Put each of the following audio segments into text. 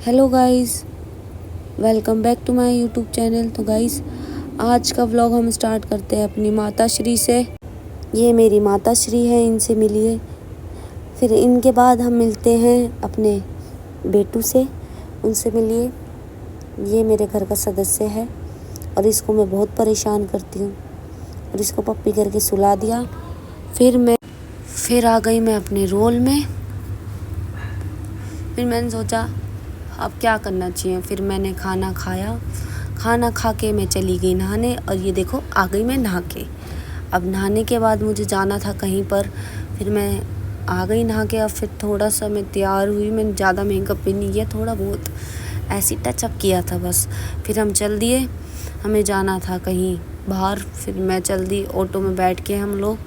Hello guys, welcome back to my YouTube channel. तो guys, आज का व्लॉग हम स्टार्ट करते हैं अपनी माता श्री से। ये मेरी माता श्री है, इनसे मिलिए। फिर इनके बाद हम मिलते हैं अपने बेटू से, उनसे मिलिए। ये मेरे घर का सदस्य है और इसको मैं बहुत परेशान करती हूँ और इसको पप्पी करके सुला दिया। फिर आ गई मैं अपने रोल में। फिर मैंने सोचा अब क्या करना चाहिए। फिर मैंने खाना खाया, खाना खा के मैं चली गई नहाने और ये देखो आ गई मैं नहा के। अब नहाने के बाद मुझे जाना था कहीं पर, फिर मैं आ गई नहा के। अब फिर थोड़ा सा मैं तैयार हुई, मैंने ज़्यादा मेकअप भी नहीं किया, थोड़ा बहुत ऐसी टचअप किया था बस। फिर हम चल दिए, हमें जाना था कहीं बाहर। फिर मैं चल दी ऑटो में बैठ के हम लोग,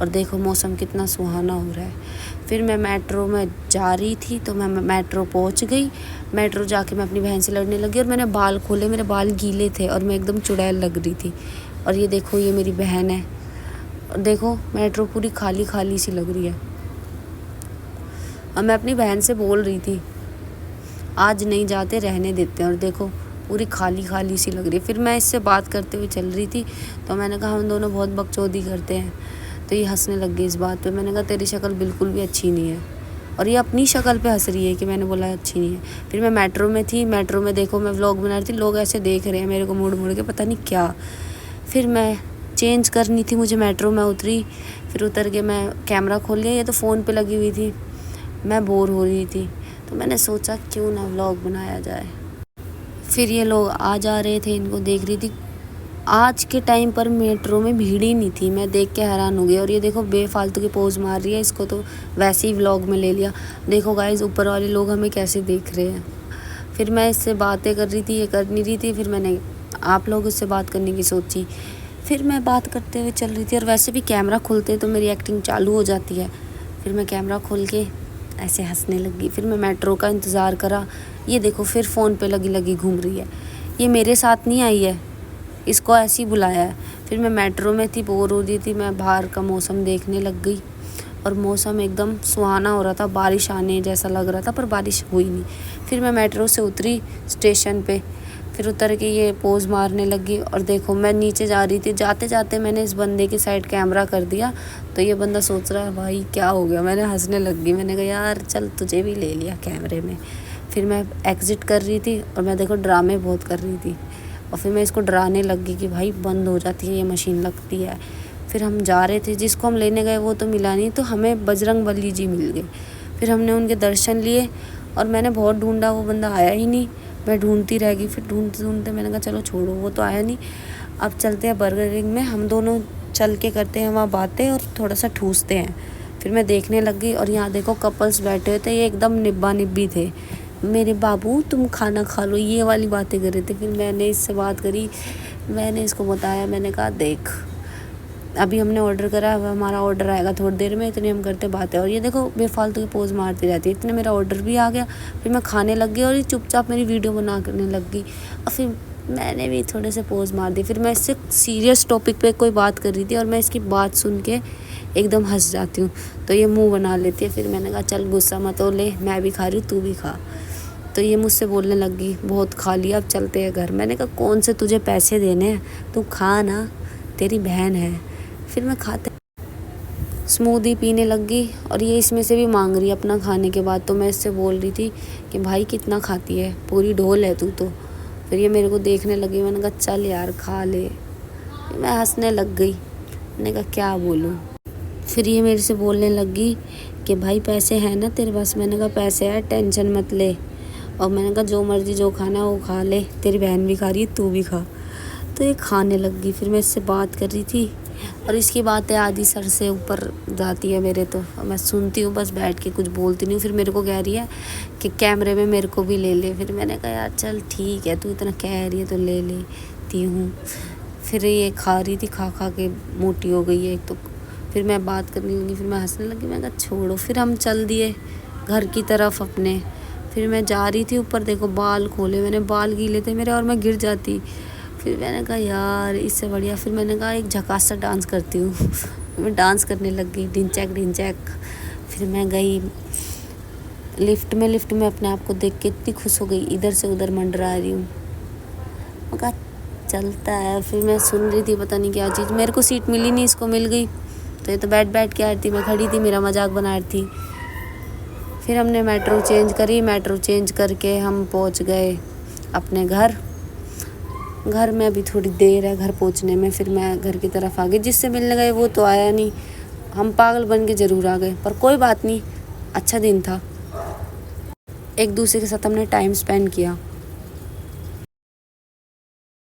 और देखो मौसम कितना सुहाना हो रहा है। फिर मैं मेट्रो में जा रही थी तो मैं मेट्रो पहुंच गई। मेट्रो जाके मैं अपनी बहन से लड़ने लगी और मैंने बाल खोले, मेरे बाल गीले थे और मैं एकदम चुड़ैल लग रही थी। और ये देखो ये मेरी बहन है, और देखो मेट्रो पूरी खाली खाली सी लग रही है। और मैं अपनी बहन से बोल रही थी आज नहीं जाते, रहने देते हैं, और देखो पूरी खाली खाली सी लग रही है। फिर मैं इससे बात करते हुए चल रही थी तो मैंने कहा हम दोनों बहुत बकचोदी करते हैं। तो ये हंसने लग गई इस बात पे। मैंने कहा तेरी शक्ल बिल्कुल भी अच्छी नहीं है, और ये अपनी शक्ल पे हंस रही है कि मैंने बोला अच्छी नहीं है। फिर मैं मेट्रो में थी, मेट्रो में देखो मैं व्लॉग बना रही थी, लोग ऐसे देख रहे हैं मेरे को मुड़ मुड़ के, पता नहीं क्या। फिर मैं चेंज करनी थी मुझे, मेट्रो में उतरी। फिर उतर के मैं कैमरा खोल लिया, ये तो फ़ोन पे लगी हुई थी। मैं बोर हो रही थी तो मैंने सोचा क्यों ना व्लॉग बनाया जाए। फिर ये लोग आ जा रहे थे, इनको देख रही थी। आज के टाइम पर मेट्रो में भीड़ ही नहीं थी, मैं देख के हैरान हो गई। और ये देखो बेफालतू के पोज मार रही है, इसको तो वैसे ही व्लॉग में ले लिया। देखो गाइस ऊपर वाले लोग हमें कैसे देख रहे हैं। फिर मैं इससे बातें कर रही थी, ये कर नहीं रही थी। फिर मैंने आप लोगों से बात करने की सोची। फिर मैं बात करते हुए चल रही थी, और वैसे भी कैमरा खुलते तो मेरी एक्टिंग चालू हो जाती है। फिर मैं कैमरा खोल के ऐसे हंसने लगी। फिर मैं मेट्रो का इंतज़ार करा। ये देखो फिर फ़ोन पे लगी लगी घूम रही है। ये मेरे साथ नहीं आई है, इसको ऐसे ही बुलाया है। फिर मैं मेट्रो में थी, बोर हो रही थी, मैं बाहर का मौसम देखने लग गई। और मौसम एकदम सुहाना हो रहा था, बारिश आने जैसा लग रहा था, पर बारिश हुई नहीं। फिर मैं मेट्रो से उतरी स्टेशन पे। फिर उतर के ये पोज मारने लगी, और देखो मैं नीचे जा रही थी, जाते जाते मैंने इस बंदे की साइड कैमरा कर दिया। तो ये बंदा सोच रहा है भाई क्या हो गया। मैंने हंसने लग गई, मैंने कहा यार चल तुझे भी ले लिया कैमरे में। फिर मैं एग्ज़िट कर रही थी और मैं देखो ड्रामे बहुत कर रही थी। और फिर मैं इसको डराने लग गई कि भाई बंद हो जाती है ये मशीन, लगती है। फिर हम जा रहे थे, जिसको हम लेने गए वो तो मिला नहीं, तो हमें बजरंगबली जी मिल गए। फिर हमने उनके दर्शन लिए और मैंने बहुत ढूंढा, वो बंदा आया ही नहीं। मैं ढूंढती रह गई। फिर ढूंढते ढूंढते मैंने कहा चलो छोड़ो, वो तो आया नहीं, अब चलते हैं बर्गर किंग में। हम दोनों चल के करते हैं वहाँ बातें और थोड़ा सा ठूसते हैं। फिर मैं देखने लग गई और यहाँ देखो कपल्स बैठे हुए थे, ये एकदम निब्बा निब्बी थे। मेरे बाबू तुम खाना खा लो, ये वाली बातें कर रहे थे। फिर मैंने इससे बात करी, मैंने इसको बताया, मैंने कहा देख अभी हमने ऑर्डर करा, अब हमारा ऑर्डर आएगा थोड़ी देर में, इतनी हम करते बातें। और ये देखो बेफालतू की पोज मारती रहती है। इतने मेरा ऑर्डर भी आ गया। फिर मैं खाने लग गई और ये चुपचाप मेरी वीडियो बना करने लग गई। और फिर मैंने भी थोड़े से पोज मार दी। फिर मैं इससे सीरियस टॉपिक पे कोई बात कर रही थी और मैं इसकी बात सुन के एकदम हंस जाती हूँ, तो ये मुँह बना लेती है। फिर मैंने कहा चल गुस्सा मत हो, ले मैं भी खा रही हूँ तू भी खा। तो ये मुझसे बोलने लगी बहुत खा लिया, अब चलते हैं घर। मैंने कहा कौन से तुझे पैसे देने हैं, तू खा ना, तेरी बहन है। फिर मैं खाते स्मूदी पीने लग गई और ये इसमें से भी मांग रही है अपना खाने के बाद। तो मैं इससे बोल रही थी कि भाई कितना खाती है, पूरी ढोल है तू तो। फिर ये मेरे को देखने लगी, मैंने कहा चल यार खा ले। मैं हंसने लग गई, मैंने कहा क्या बोलूँ। फिर ये मेरे से बोलने लगी कि भाई पैसे हैं ना तेरे पास। मैंने कहा पैसे है, टेंशन मत ले। और मैंने कहा जो मर्ज़ी जो खाना है वो खा ले, तेरी बहन भी खा रही है तू भी खा। तो ये खाने लग गई। फिर मैं इससे बात कर रही थी और इसकी बातें आधी सर से ऊपर जाती है मेरे, तो मैं सुनती हूँ बस बैठ के, कुछ बोलती नहीं हूँ। फिर मेरे को कह रही है कि कैमरे में मेरे को भी ले ले। फिर मैंने कहा यार चल ठीक है, तू इतना कह रही है तो ले लेती हूँ। फिर ये खा रही थी, खा खा के मोटी हो गई है एक तो। फिर मैं बात करने लगी, फिर मैं हंसने लगी। मैं कहा छोड़ो। फिर हम चल दिए घर की तरफ अपने। फिर मैं जा रही थी ऊपर, देखो बाल खोले मैंने, बाल गीले थे मेरे और मैं गिर जाती। फिर मैंने कहा यार इससे बढ़िया, फिर मैंने कहा एक झकास सा डांस करती हूँ। मैं डांस करने लग गई, ढिंचैक ढिंचैक। फिर मैं गई लिफ्ट में अपने आप को देख के इतनी खुश हो गई, इधर से उधर मंडरा रही हूँ। मैं कहा चलता है। फिर मैं सुन रही थी पता नहीं क्या चीज़, मेरे को सीट मिली नहीं, इसको मिल गई। तो ये तो बैठ के आ रही थी, मैं खड़ी थी, मेरा मजाक बना रही थी। फिर हमने मेट्रो चेंज करी, मेट्रो चेंज करके हम पहुँच गए अपने घर में। अभी थोड़ी देर है घर पहुँचने में। फिर मैं घर की तरफ आ गई। जिससे मिलने गए वो तो आया नहीं। हम पागल बन के ज़रूर आ गए, पर कोई बात नहीं, अच्छा दिन था। एक दूसरे के साथ हमने टाइम स्पेंड किया।